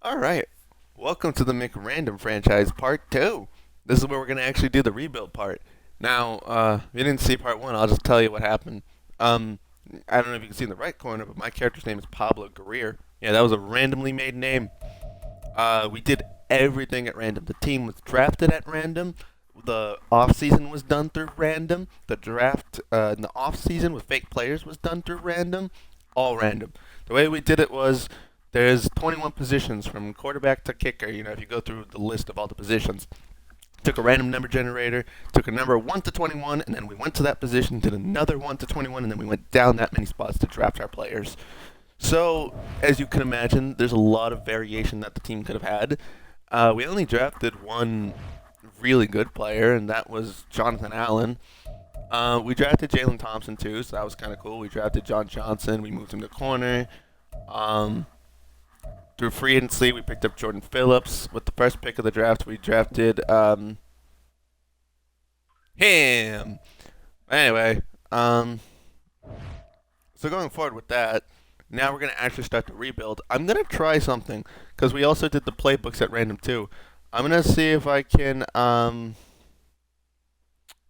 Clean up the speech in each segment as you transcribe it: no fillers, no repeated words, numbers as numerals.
Alright, welcome to the McRandom franchise part 2. This is where we're going to actually do the rebuild part. Now, if you didn't see part 1, I'll just tell you what happened. Um, I don't know if you can see in the right corner, but my character's name is Pablo Guerrero. Yeah, that was a randomly made name. We did everything at random. The team was drafted at random. The off-season was done through random. The draft in the off-season with fake players was done through random. All random. The way we did it was there's 21 positions from quarterback to kicker. You know, if you go through the list of all the positions, took a random number generator, took a number 1 to 21, and then we went to that position, did another 1 to 21, and then we went down that many spots to draft our players. So, as you can imagine, there's a lot of variation that the team could have had. We only drafted one really good player, and that was Jonathan Allen. We drafted Jalen Thompson too, so that was kind of cool. We drafted John Johnson. We moved him to corner. Through free agency, we picked up Jordan Phillips. With the first pick of the draft, we drafted him. Anyway, so going forward with that, now we're going to actually start the rebuild. I'm going to try something, because we also did the playbooks at random too. I'm going to see if I can,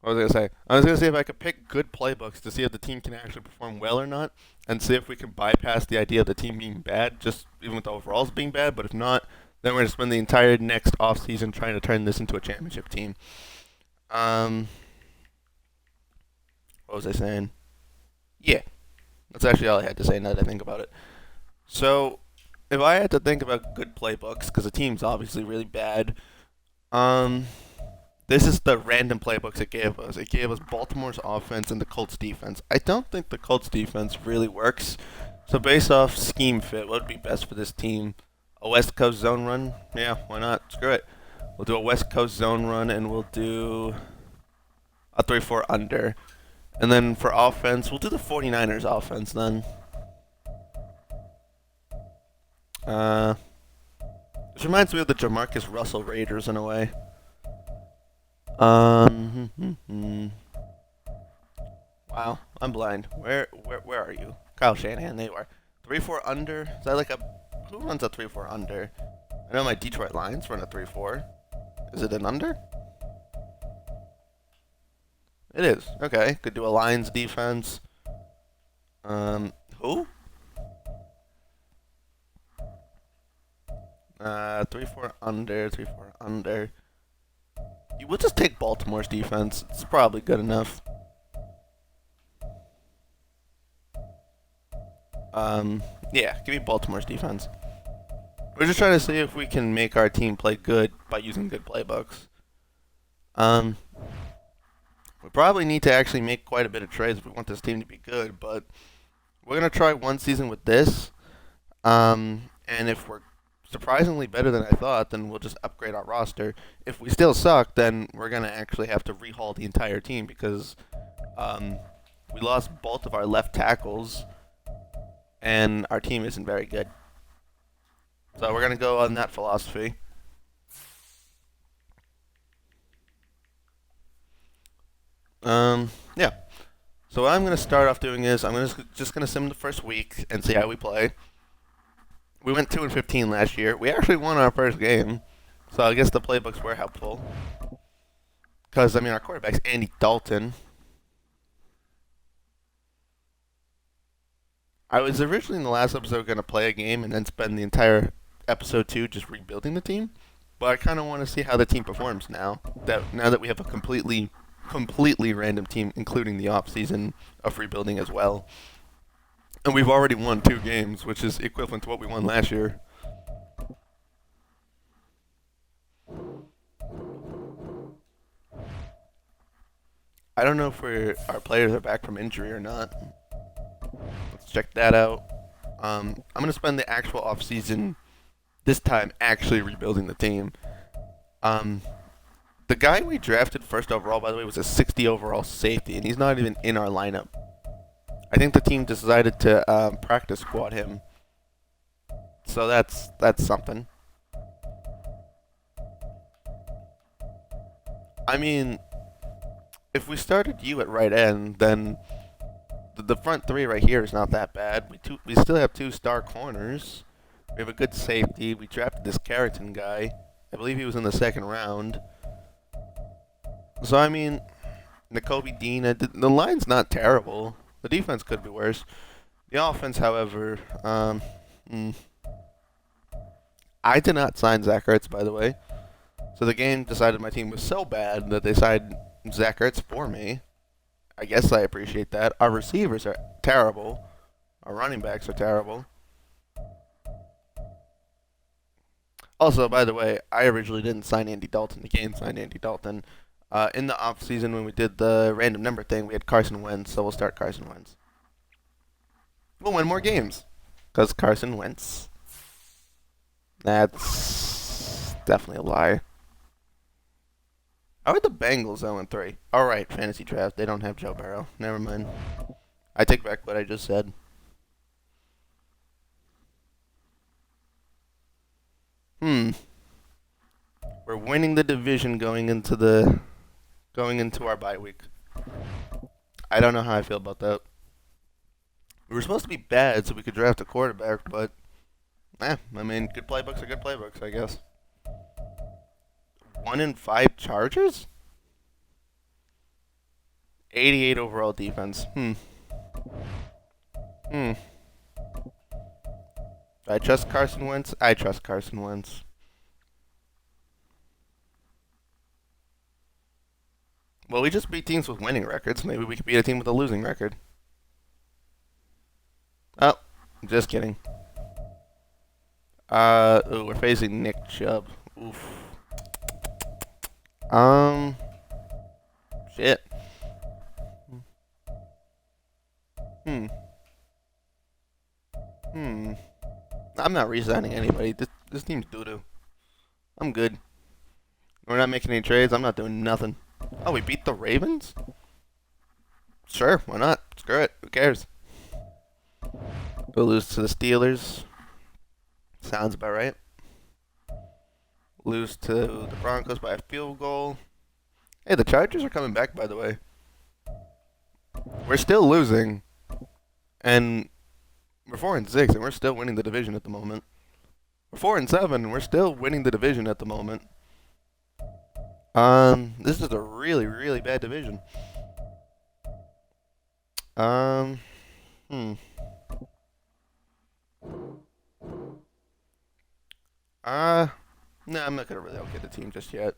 what was I going to say? I was going to see if I could pick good playbooks to see if the team can actually perform well or not, and see if we can bypass the idea of the team being bad, just even with the overalls being bad, but if not, then we're going to spend the entire next offseason trying to turn this into a championship team. What was I saying? Yeah, that's actually all I had to say now that I think about it. So, if I had to think about good playbooks, because the team's obviously really bad, this is the random playbooks it gave us. It gave us Baltimore's offense and the Colts defense. I don't think the Colts defense really works. So based off scheme fit, what would be best for this team? A West Coast zone run? Yeah, why not? Screw it. We'll do a West Coast zone run, and we'll do a 3-4 under. And then for offense, we'll do the 49ers offense then. This reminds me of the Jamarcus Russell Raiders in a way. Wow, I'm blind. Where are you? Kyle Shanahan, there you are. 3-4 under? Is that like a... Who runs a 3-4 under? I know my Detroit Lions run a 3-4. Is it an under? It is. Okay, could do a Lions defense. Who? 3-4 under, 3-4 under. We'll just take Baltimore's defense. It's probably good enough. Yeah, give me Baltimore's defense. We're just trying to see if we can make our team play good by using good playbooks. We probably need to actually make quite a bit of trades if we want this team to be good, but we're going to try one season with this. And if we're surprisingly better than I thought, then we'll just upgrade our roster. If we still suck, then we're going to actually have to rehaul the entire team because we lost both of our left tackles, and our team isn't very good. So we're going to go on that philosophy. Yeah. So what I'm going to start off doing is I'm just going to sim the first week and see how we play. We went 2-15 last year. We actually won our first game, so I guess the playbooks were helpful. Because, I mean, our quarterback's Andy Dalton. I was originally in the last episode going to play a game and then spend the entire episode 2 just rebuilding the team. But I kind of want to see how the team performs now that we have a completely random team, including the off-season of rebuilding as well. And we've already won 2 games, which is equivalent to what we won last year. I don't know if our players are back from injury or not. Let's check that out. I'm going to spend the actual offseason this time actually rebuilding the team. The guy we drafted first overall, by the way, was a 60 overall safety, and he's not even in our lineup. I think the team decided to practice squad him. So that's something. I mean, if we started you at right end, then the front 3 right here is not that bad. We still have 2 star corners. We have a good safety. We drafted this Carrington guy. I believe he was in the second round. So, I mean, Nakobe Dean, the line's not terrible. The defense could be worse. The offense, however, I did not sign Zach Ertz, by the way. So the game decided my team was so bad that they signed Zach Ertz for me. I guess I appreciate that. Our receivers are terrible. Our running backs are terrible. Also, by the way, I originally didn't sign Andy Dalton. The game signed Andy Dalton. In the offseason, when we did the random number thing, we had Carson Wentz, so we'll start Carson Wentz. We'll win more games. Because Carson Wentz. That's definitely a lie. How are the Bengals 0-3? Alright, fantasy draft. They don't have Joe Burrow. Never mind. I take back what I just said. We're winning the division going into our bye week. I don't know how I feel about that. We were supposed to be bad so we could draft a quarterback, but I mean, good playbooks are good playbooks, I guess. 1-5 Chargers? 88 overall defense. I trust Carson Wentz. I trust Carson Wentz. Well, we just beat teams with winning records. Maybe we could beat a team with a losing record. Oh, just kidding. Ooh, we're facing Nick Chubb. Oof. Shit. I'm not re-signing anybody. This team's doo-doo. I'm good. We're not making any trades. I'm not doing nothing. Oh, we beat the Ravens? Sure, why not? Screw it. Who cares? We'll lose to the Steelers. Sounds about right. Lose to the Broncos by a field goal. Hey, the Chargers are coming back, by the way. We're still losing. And we're 4-6, and we're still winning the division at the moment. We're 4-7, and we're still winning the division at the moment. This is a really, really bad division. No, I'm not gonna really okay the team just yet.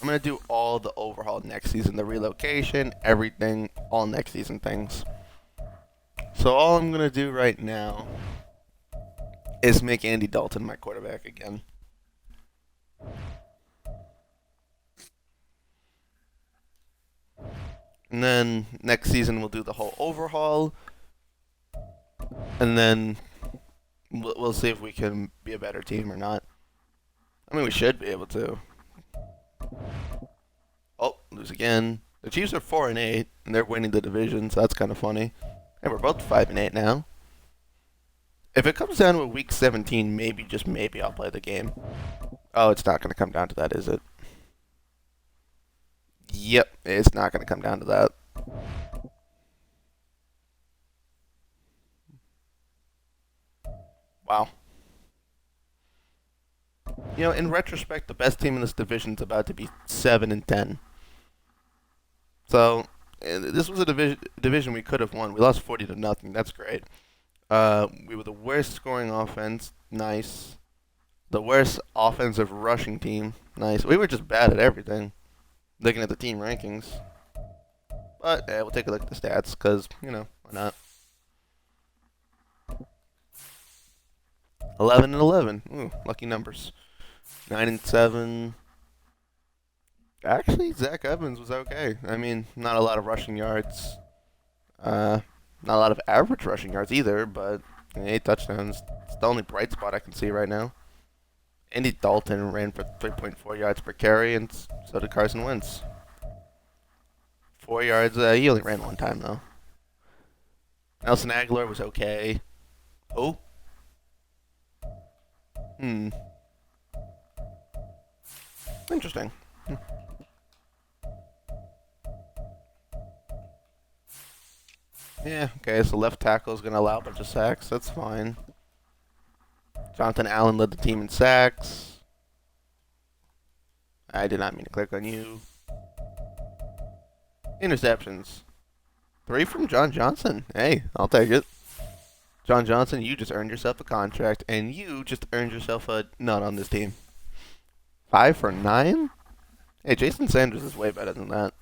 I'm gonna do all the overhaul next season, the relocation, everything, all next season things. So all I'm gonna do right now is make Andy Dalton my quarterback again. And then next season we'll do the whole overhaul. And then we'll see if we can be a better team or not. I mean, we should be able to. Oh, lose again. The Chiefs are 4-8, and they're winning the division, so that's kind of funny. And we're both 5-8 now. If it comes down to a week 17, maybe, just maybe, I'll play the game. Oh, it's not going to come down to that, is it? Yep, it's not going to come down to that. Wow. You know, in retrospect, the best team in this division is about to be 7-10. So, this was a division we could have won. We lost 40-0. That's great. We were the worst scoring offense. Nice. The worst offensive rushing team. Nice. We were just bad at everything. Looking at the team rankings. But, yeah, we'll take a look at the stats, because, you know, why not? 11-11. Ooh, lucky numbers. 9-7. Actually, Zach Evans was okay. I mean, not a lot of rushing yards. Not a lot of average rushing yards either, but 8 touchdowns. It's the only bright spot I can see right now. Andy Dalton ran for 3.4 yards per carry, and so did Carson Wentz. 4 yards. He only ran one time, though. Nelson Aguilar was okay. Oh? Interesting. Yeah, okay, so left tackle is going to allow a bunch of sacks. That's fine. Jonathan Allen led the team in sacks. I did not mean to click on you. Interceptions. 3 from John Johnson. Hey, I'll take it. John Johnson, you just earned yourself a contract, and you just earned yourself a nut on this team. 5 for 9? Hey, Jason Sanders is way better than that.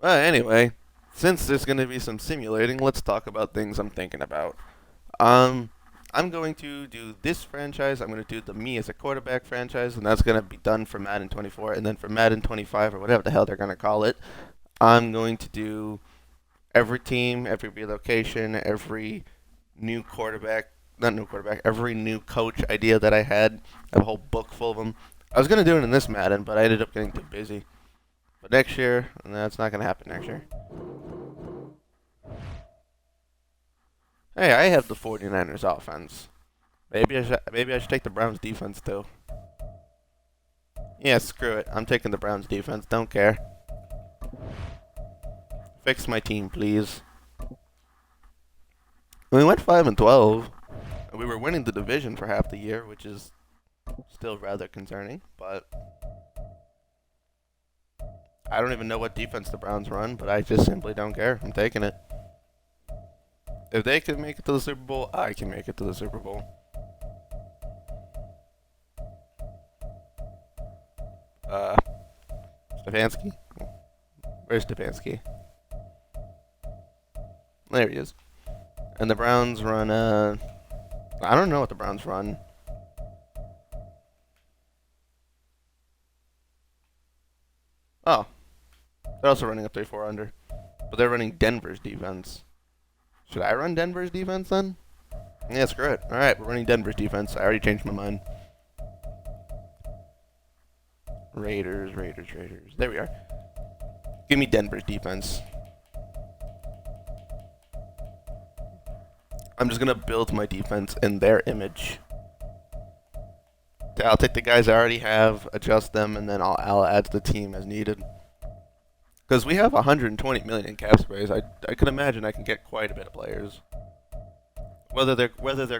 Well, anyway, since there's going to be some simulating, let's talk about things I'm thinking about. I'm going to do this franchise. I'm going to do the me as a quarterback franchise, and that's going to be done for Madden 24. And then for Madden 25, or whatever the hell they're going to call it, I'm going to do every team, every relocation, every new quarterback, not new quarterback, every new coach idea that I had. I have a whole book full of them. I was going to do it in this Madden, but I ended up getting too busy. But next year, that's not going to happen next year. Hey, I have the 49ers offense. Maybe I should take the Browns defense too. Yeah, screw it. I'm taking the Browns defense. Don't care. Fix my team, please. We went 5-12. We were winning the division for half the year, which is still rather concerning, but I don't even know what defense the Browns run, but I just simply don't care. I'm taking it. If they can make it to the Super Bowl, I can make it to the Super Bowl. Stefanski? Where's Stefanski? There he is. And the Browns run, I don't know what the Browns run. Oh. They're also running a 3-4 under. But they're running Denver's defense. Should I run Denver's defense then? Yeah, screw it. Alright, we're running Denver's defense. I already changed my mind. Raiders. There we are. Give me Denver's defense. I'm just going to build my defense in their image. I'll take the guys I already have, adjust them, and then I'll add to the team as needed. Because we have 120 million in cap space, I can imagine I can get quite a bit of players. Whether they're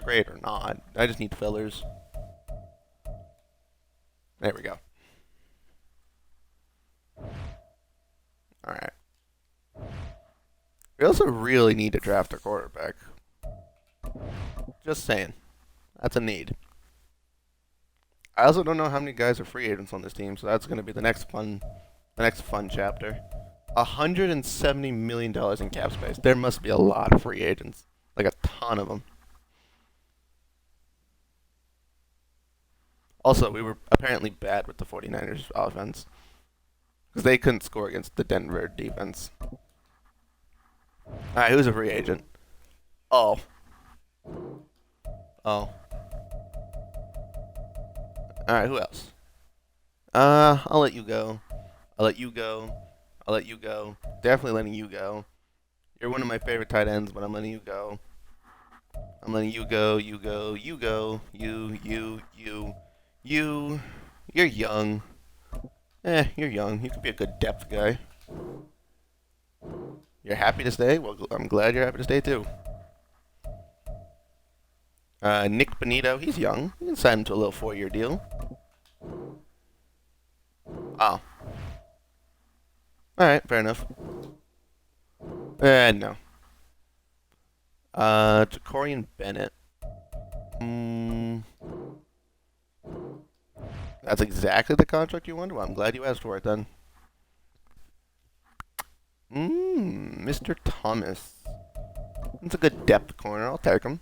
great or not, I just need fillers. There we go. All right. We also really need to draft a quarterback. Just saying, that's a need. I also don't know how many guys are free agents on this team, so that's going to be the next fun chapter. $170 million in cap space. There must be a lot of free agents. Like a ton of them. Also, we were apparently bad with the 49ers offense. Because they couldn't score against the Denver defense. Alright, who's a free agent? Oh. Alright, who else? I'll let you go. I'll let you go. Definitely letting you go. You're one of my favorite tight ends, but I'm letting you go. I'm letting you go, you go. You're young. You're young. You could be a good depth guy. You're happy to stay? Well, I'm glad you're happy to stay too. Nick Benito, he's young. You can sign him to a little 4-year deal. Oh. Alright, fair enough. No. Jacorian Bennett. That's exactly the contract you wanted? Well, I'm glad you asked for it then. Mr. Thomas. That's a good depth corner. I'll take him.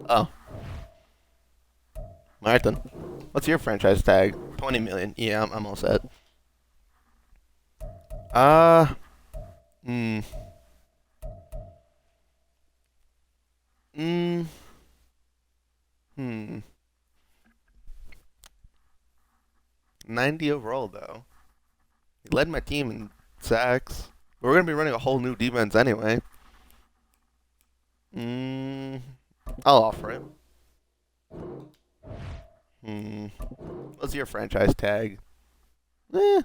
Oh. Alright then. What's your franchise tag? 20 million. Yeah, I'm all set. Hmm. 90 overall, though. He led my team in sacks. We're going to be running a whole new defense anyway. I'll offer it. What's your franchise tag? I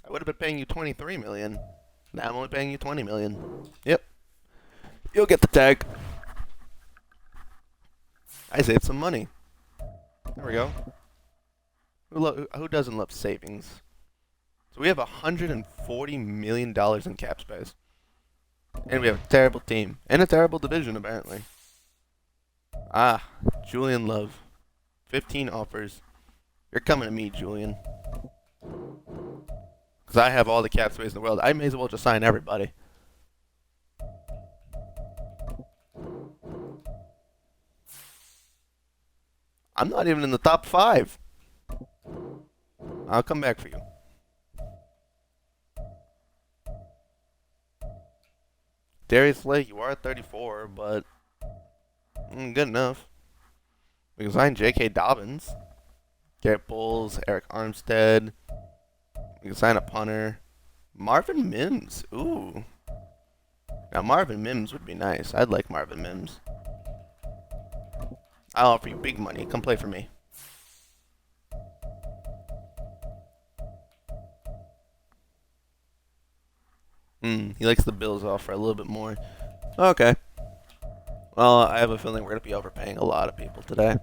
would have been paying you 23 million. Now I'm only paying you 20 million. Yep. You'll get the tag. I saved some money. There we go. Who doesn't love savings? So we have $140 million in cap space. And we have a terrible team. And a terrible division, apparently. Ah, Julian Love. 15 offers. You're coming to me, Julian. Because I have all the cap space in the world. I may as well just sign everybody. I'm not even in the top 5. I'll come back for you. Darius Lake, you are 34, but good enough. We can sign J.K. Dobbins, Garrett Bowles, Eric Armstead. We can sign a punter. Marvin Mims. Ooh. Now, Marvin Mims would be nice. I'd like Marvin Mims. I'll offer you big money. Come play for me. He likes the Bills offer a little bit more. Okay. Well, I have a feeling we're going to be overpaying a lot of people today.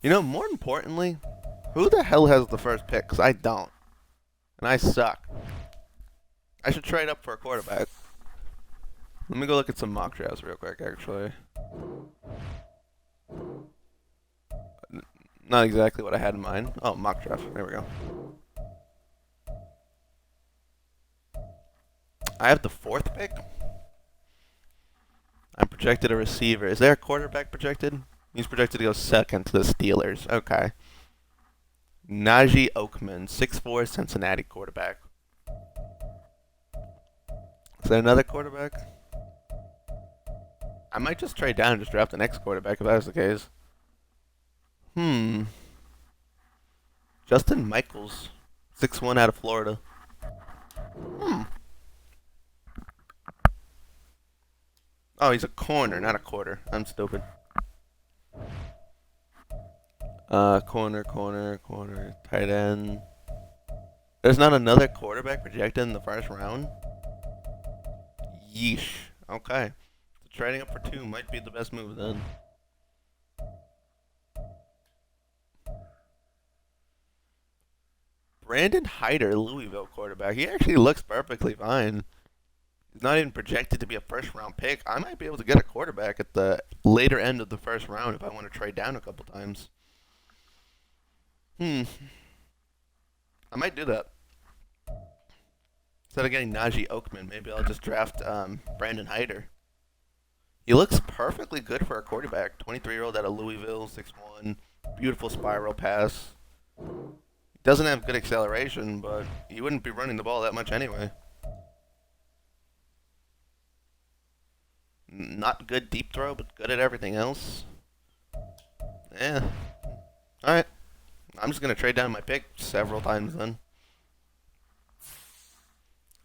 You know, more importantly, who the hell has the first pick? Because I don't. And I suck. I should trade up for a quarterback. Let me go look at some mock drafts real quick, actually. Not exactly what I had in mind. Oh, mock draft. There we go. I have the 4th pick. I'm projected a receiver. Is there a quarterback projected? He's projected to go 2nd to the Steelers. Okay. Najee Oakman, 6'4", Cincinnati quarterback. Is there another quarterback? I might just trade down and just draft the next quarterback if that was the case. Justin Michaels, 6'1" out of Florida. Oh, he's a corner, not a quarter. I'm stupid. Corner, tight end. There's not another quarterback projected in the first round? Yeesh. Okay. So trading up for 2 might be the best move then. Brandon Hyder, Louisville quarterback. He actually looks perfectly fine. He's not even projected to be a first-round pick. I might be able to get a quarterback at the later end of the first round if I want to trade down a couple times. I might do that. Instead of getting Najee Oakman, maybe I'll just draft Brandon Hyder. He looks perfectly good for a quarterback. 23-year-old out of Louisville, 6'1", beautiful spiral pass. Doesn't have good acceleration, but he wouldn't be running the ball that much anyway. Not good deep throw, but good at everything else. Yeah. Alright. I'm just going to trade down my pick several times then.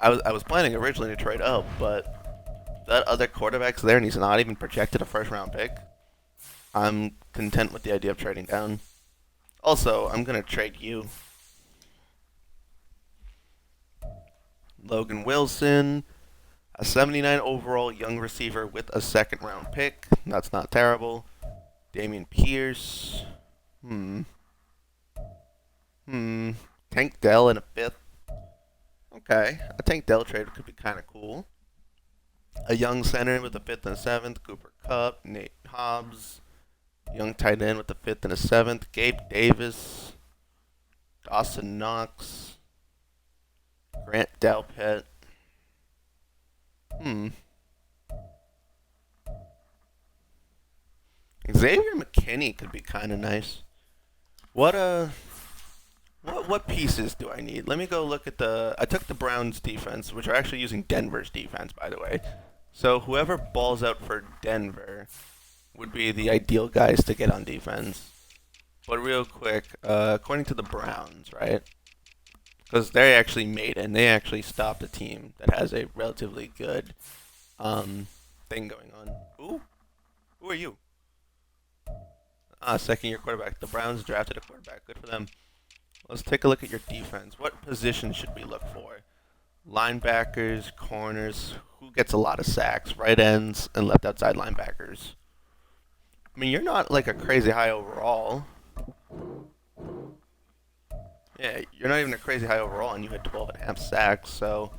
I was planning originally to trade up, but that other quarterback's there and he's not even projected a first-round pick. I'm content with the idea of trading down. Also, I'm going to trade you. Logan Wilson, a 79 overall young receiver with a 2nd-round pick. That's not terrible. Damian Pierce. Tank Dell in a 5th. Okay, a Tank Dell trade could be kind of cool. A young center with a 5th and a 7th. Cooper Kupp, Nate Hobbs. Young tight end with a 5th and a 7th. Gabe Davis. Dawson Knox. Grant Delpit. Xavier McKinney could be kind of nice. What pieces do I need? Let me go look at I took the Browns defense, which are actually using Denver's defense, by the way. So whoever balls out for Denver would be the ideal guys to get on defense. But real quick, according to the Browns, right? Because they actually made it, and they actually stopped a team that has a relatively good thing going on. Who are you? 2nd-year quarterback. The Browns drafted a quarterback. Good for them. Let's take a look at your defense. What position should we look for? Linebackers, corners. Who gets a lot of sacks? Right ends and left outside linebackers. I mean, you're not like a crazy high overall. Yeah, you're not even a crazy high overall, and you had 12.5 sacks, so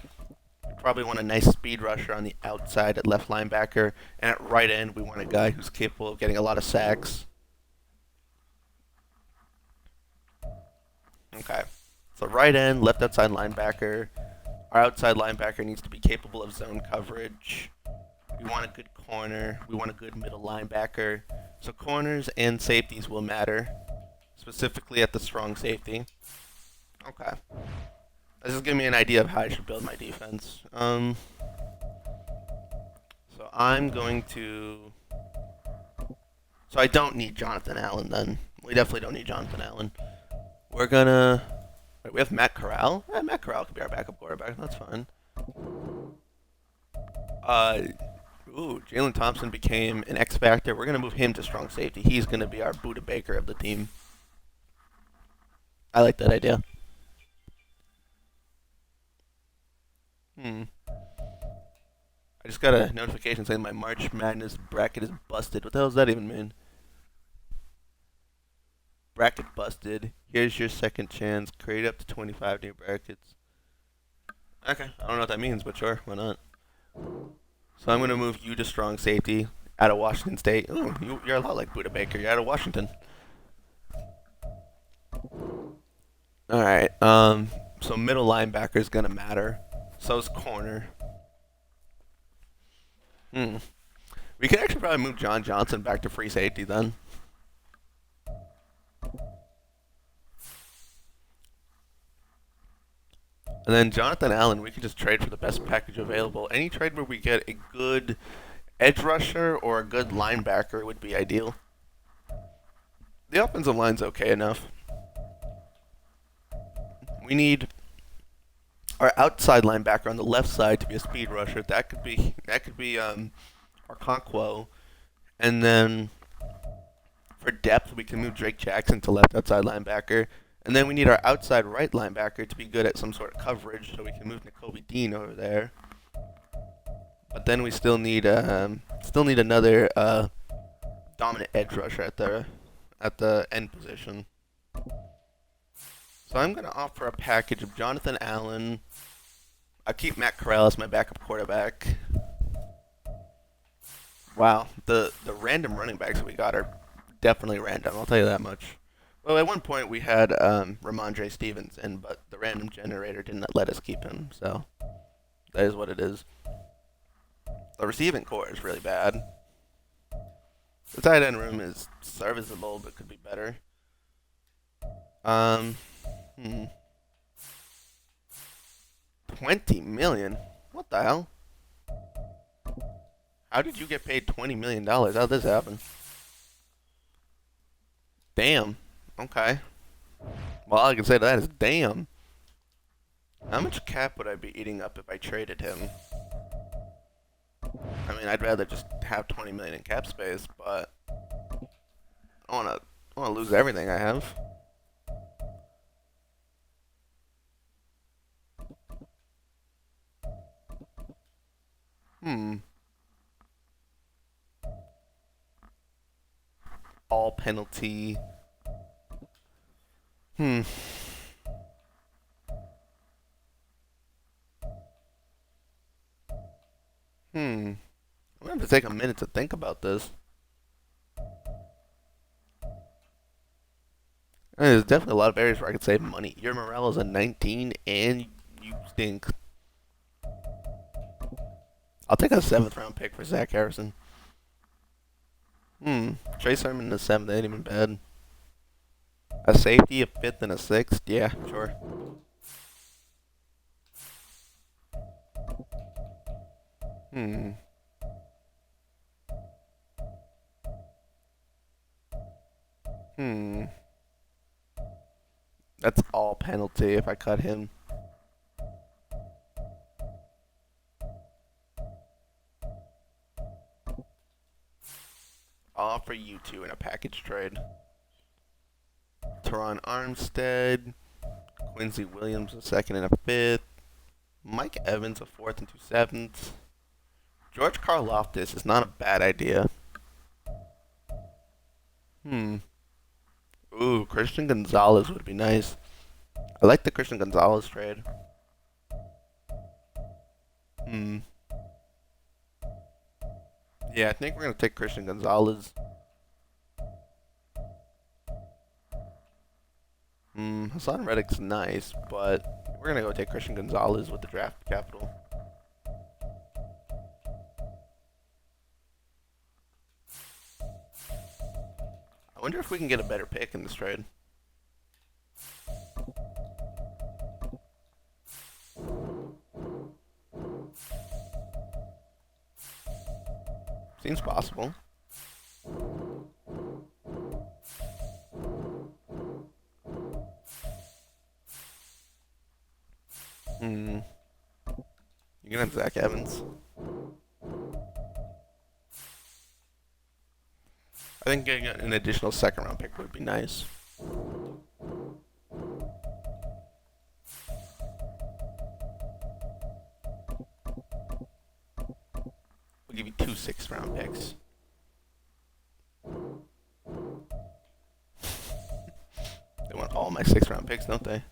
you probably want a nice speed rusher on the outside at left linebacker, and at right end, we want a guy who's capable of getting a lot of sacks. Okay, so right end, left outside linebacker. Our outside linebacker needs to be capable of zone coverage. We want a good corner. We want a good middle linebacker. So corners and safeties will matter, specifically at the strong safety. Okay. This is giving me an idea of how I should build my defense. So I'm going to... So I don't need Jonathan Allen then. We definitely don't need Jonathan Allen. We're gonna... Wait, we have Matt Corral? Matt Corral could be our backup quarterback. That's fine. Jalen Thompson became an X factor. We're gonna move him to strong safety. He's gonna be our Buda Baker of the team. I like that idea. I just got a notification saying my March Madness bracket is busted. What the hell does that even mean? Bracket busted. Here's your second chance. Create up to 25 new brackets. Okay, I don't know what that means, but sure, why not? So I'm going to move you to strong safety out of Washington State. Ooh, you're a lot like Buda Baker. You're out of Washington. Alright, so middle linebacker is going to matter. So's corner. We could actually probably move John Johnson back to free safety then. And then Jonathan Allen, we could just trade for the best package available. Any trade where we get a good edge rusher or a good linebacker would be ideal. The offensive line's okay enough. We need our outside linebacker on the left side to be a speed rusher. That could be Arconkwo. And then for depth, we can move Drake Jackson to left outside linebacker. And then we need our outside right linebacker to be good at some sort of coverage, so we can move Nakobe Dean over there. But then we still need another dominant edge rusher at the end position. So I'm gonna offer a package of Jonathan Allen. I'll keep Matt Corral as my backup quarterback. Wow, the random running backs that we got are definitely random. I'll tell you that much. Well, at one point we had Ramondre Stevenson, but the random generator didn't let us keep him, so that is what it is. The receiving core is really bad. The tight end room is serviceable, but could be better. 20 million? What the hell? How did you get paid $20 million? How did this happen? Damn. Okay. Well, all I can say to that is damn. How much cap would I be eating up if I traded him? I mean, I'd rather just have 20 million in cap space, but I don't want to lose everything I have. All penalty. I'm gonna have to take a minute to think about this. There's definitely a lot of areas where I could save money. Your morale is a 19, and you stink. I'll take a 7th round pick for Zach Harrison. Trey Sermon in the 7th ain't even bad. A safety, a 5th, and a 6th? Yeah, sure. That's all penalty if I cut him. I'll offer you two in a package trade. Teron Armstead. Quincy Williams a second and a fifth. Mike Evans a fourth and 2/7. George Karlaftis is not a bad idea. Ooh, Christian Gonzalez would be nice. I like the Christian Gonzalez trade. Yeah, I think we're going to take Christian Gonzalez. Hassan Reddick's nice, but we're going to go take Christian Gonzalez with the draft capital. I wonder if we can get a better pick in this trade. Seems possible. You can have Zach Evans. I think getting an additional second round pick would be nice. We'll give you 2 6th round picks. They want all my 6th round picks, don't they?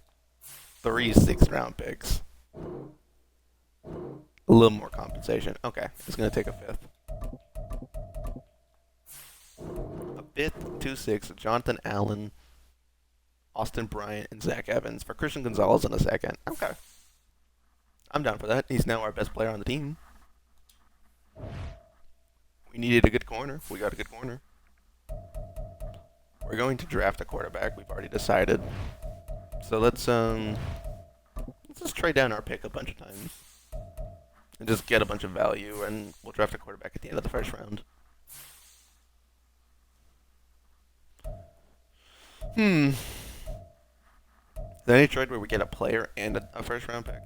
3 6th round picks. A little more compensation. Okay, it's going to take a 5th. A 5th, 2 6, Jonathan Allen, Austin Bryant, and Zach Evans for Christian Gonzalez in a second. Okay. I'm down for that. He's now our best player on the team. We needed a good corner. We got a good corner. We're going to draft a quarterback. We've already decided. So let's just trade down our pick a bunch of times and just get a bunch of value, and we'll draft a quarterback at the end of the first round. Is there any trade where we get a player and a first round pick?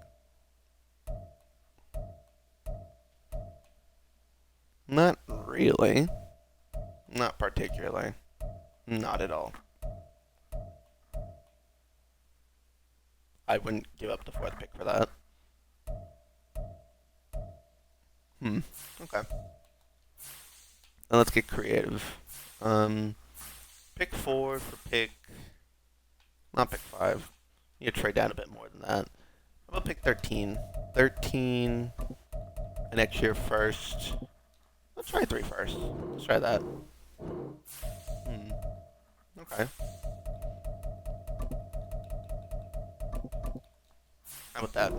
Not really. Not particularly. Not at all. I wouldn't give up the 4th pick for that. Okay. Now let's get creative. Pick 4 for pick... Not pick 5. You need to trade down a bit more than that. How about pick 13? 13... An next year first. Let's try 3 first. Let's try that. Okay. How about that?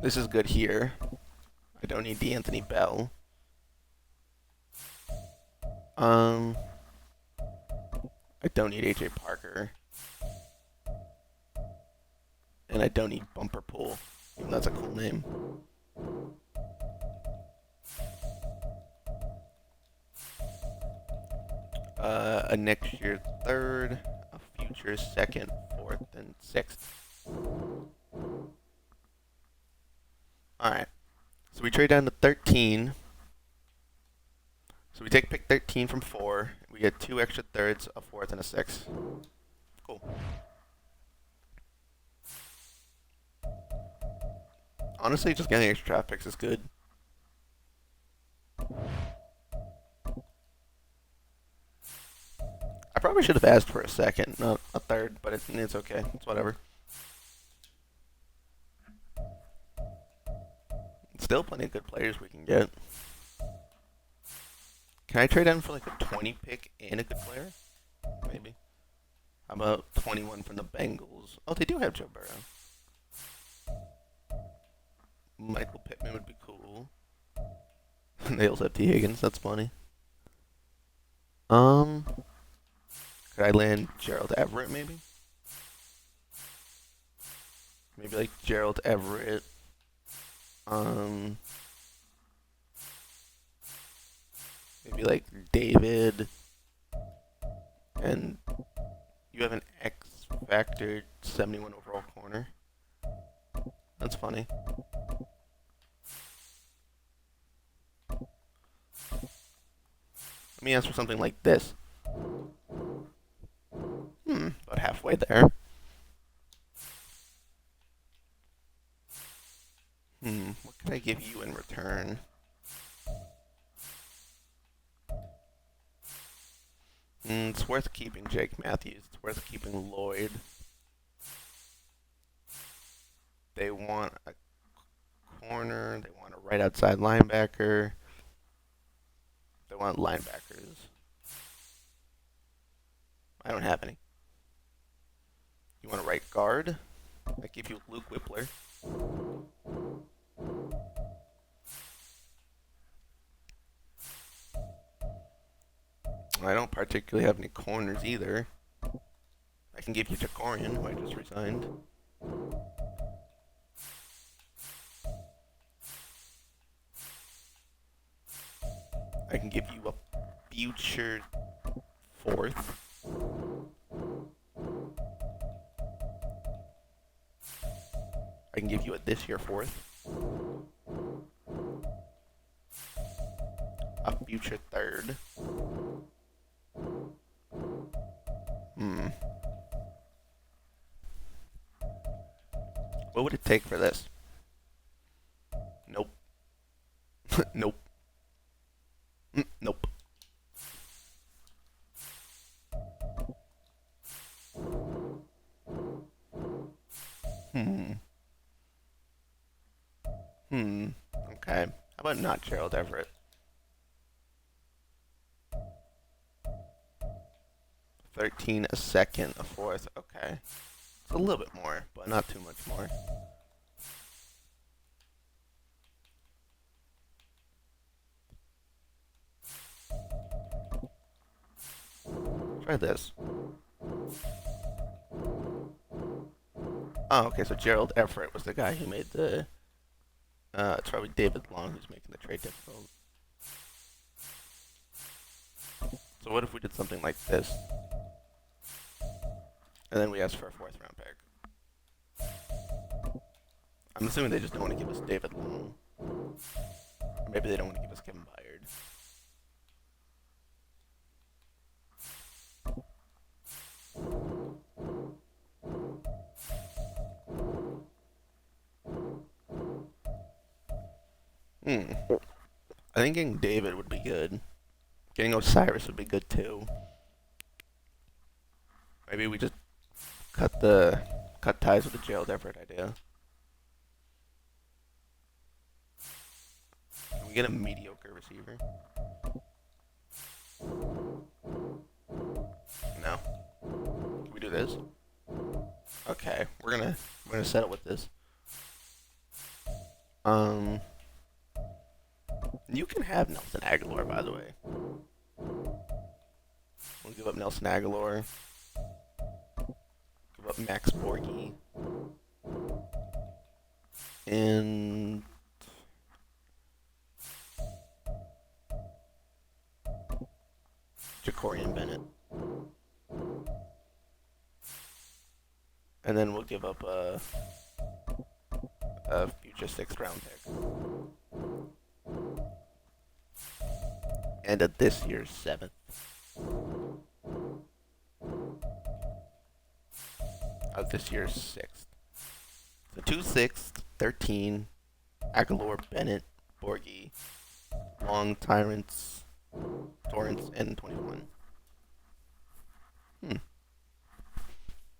This is good here. I don't need D'Anthony Bell. I don't need AJ Parker. And I don't need Bumper Pool. Even though that's a cool name. A next year 3rd, a future 2nd, 4th, and 6th. Alright. So we trade down to 13. So we take pick 13 from 4. We get 2 extra 3rds, a 4th, and a 6th. Cool. Honestly, just getting extra draft picks is good. I probably should have asked for a 2nd, not a 3rd, but it's okay. It's whatever. Still plenty of good players we can get. Can I trade down for like a 20 pick and a good player? Maybe. How about 21 from the Bengals? Oh, they do have Joe Burrow. Michael Pittman would be cool. They also have T. Higgins. That's funny. Could I land Gerald Everett maybe? Maybe like Gerald Everett. Maybe like David and refractor 71 overall corner. That's funny. Let me ask for something like this. About halfway there. What can I give you in return? It's worth keeping Jake Matthews. It's worth keeping Lloyd. They want a corner. They want a right outside linebacker. They want linebackers. I don't have any. You want a right guard? I give you Luke Whippler. I don't particularly have any corners either. I can give you Jakorian, who I just resigned. I can give you a future fourth. I can give you a this year fourth. A future third. What would it take for this? Nope. Nope. Nope. Okay. How about not Gerald Everett? 13 a second, a fourth. Okay. It's a little bit more, but not too much more. Try this. Oh, okay, so Gerald Everett was the guy who made the... it's probably David Long who's making the trade difficult. So what if we did something like this? And then we asked for a fourth round pick. I'm assuming they just don't want to give us David Long. Or maybe they don't want to give us Kevin Byard. I think getting David would be good. Getting Osiris would be good too. Maybe we just cut ties with the Gerald Everett idea. Can we get a mediocre receiver? No. Can we do this? Okay, we're gonna settle with this. You can have Nelson Aguilar, by the way. We'll give up Nelson Aguilar. Give up Max Borghi. And... Jakorian Bennett. And then we'll give up a future 6th round pick. And a this year's 7th. This year's 6th. So 2 6th, 13, Aguilar, Bennett, Borghi, Long, Torrance, and 21.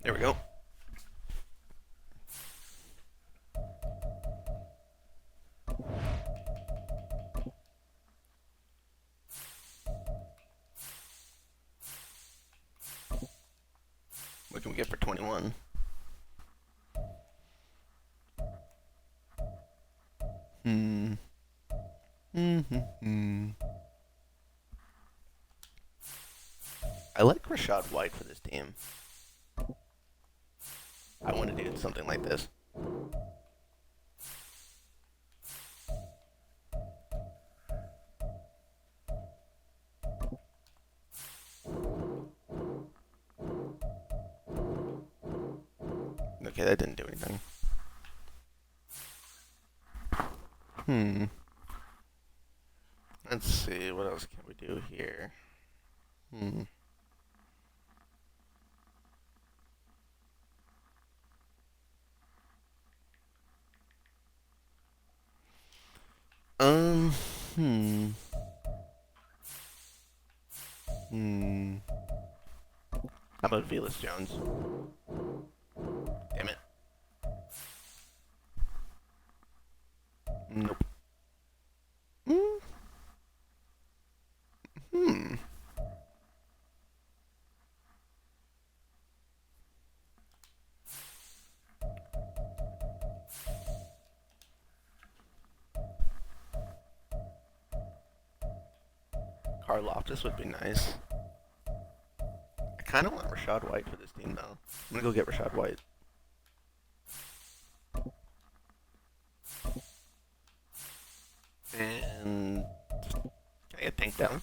There we go. What can we get for 21? I like Rashad White for this team. I want to do something like this. Okay, that didn't do anything. Let's see, what else can we do here? Hmm. Um, hmm. Hmm. How about Velus Jones? Damn it. Nope. Hmm. Hmm. Karloftis would be nice. I kind of want Rashad White for this team, though. I'm gonna go get Rashad White. And can I get Tank down?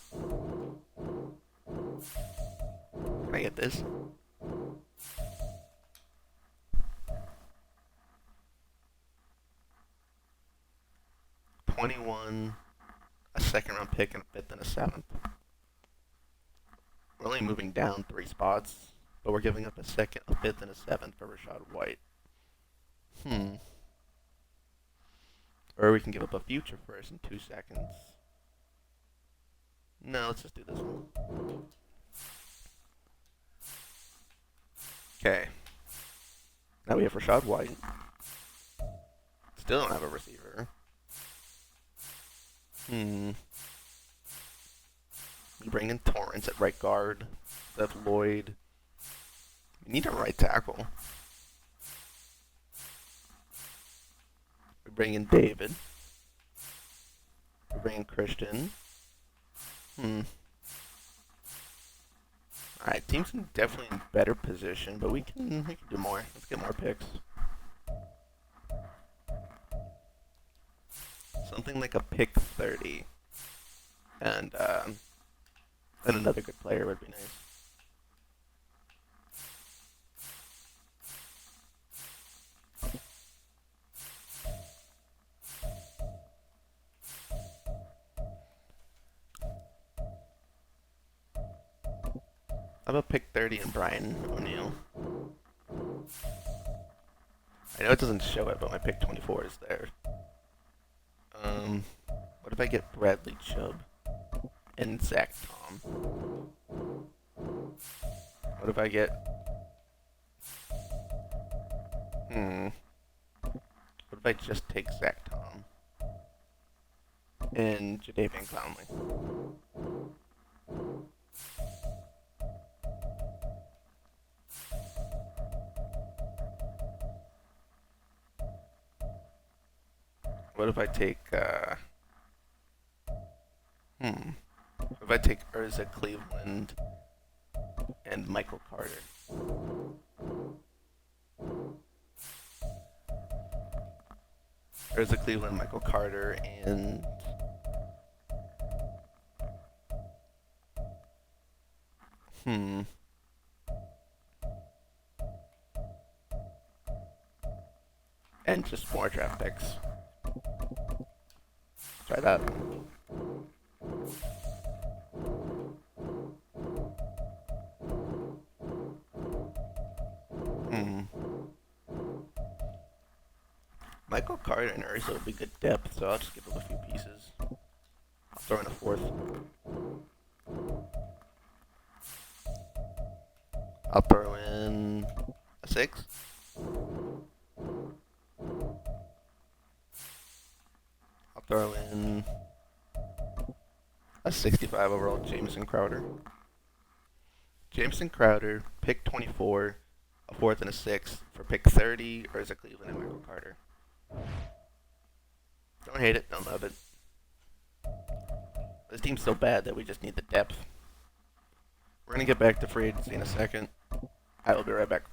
Can I get this? $21, a second round pick, and a fifth and a seventh. We're only moving down 3 spots, but we're giving up a second, a fifth, and a seventh for Rashad White. Or we can give up a future first in 2 seconds. No, let's just do this one. Okay. Now we have Rashad White. Still don't have a receiver. We bring in Torrance at right guard. Seth Lloyd. We need a right tackle. We bring in David. We bring in Christian. Alright, team's definitely in better position, but we can do more. Let's get more picks. Something like a pick 30. And another good player would be nice. How about pick 30 and Brian O'Neill? I know it doesn't show it, but my pick 24 is there. What if I get Bradley Chubb and Zach Tom? What if I get... What if I just take Zach Tom and Jadeveon Clowney? What if I take, What if I take Urza Cleveland and Michael Carter? Urza Cleveland, Michael Carter, and... And just more draft picks. Try that. Michael Carter and Urza would be good depth, so I'll just give him a few pieces. I'll throw in a fourth. I'll throw in a 6. I'll throw in a 65 overall Jamison Crowder. Jamison Crowder, pick 24, a fourth and a 6th for pick 30, or is it Cleveland and Michael Carter? Don't hate it, don't love it. This team's so bad that we just need the depth. We're going to get back to free agency in a second. I will be right back.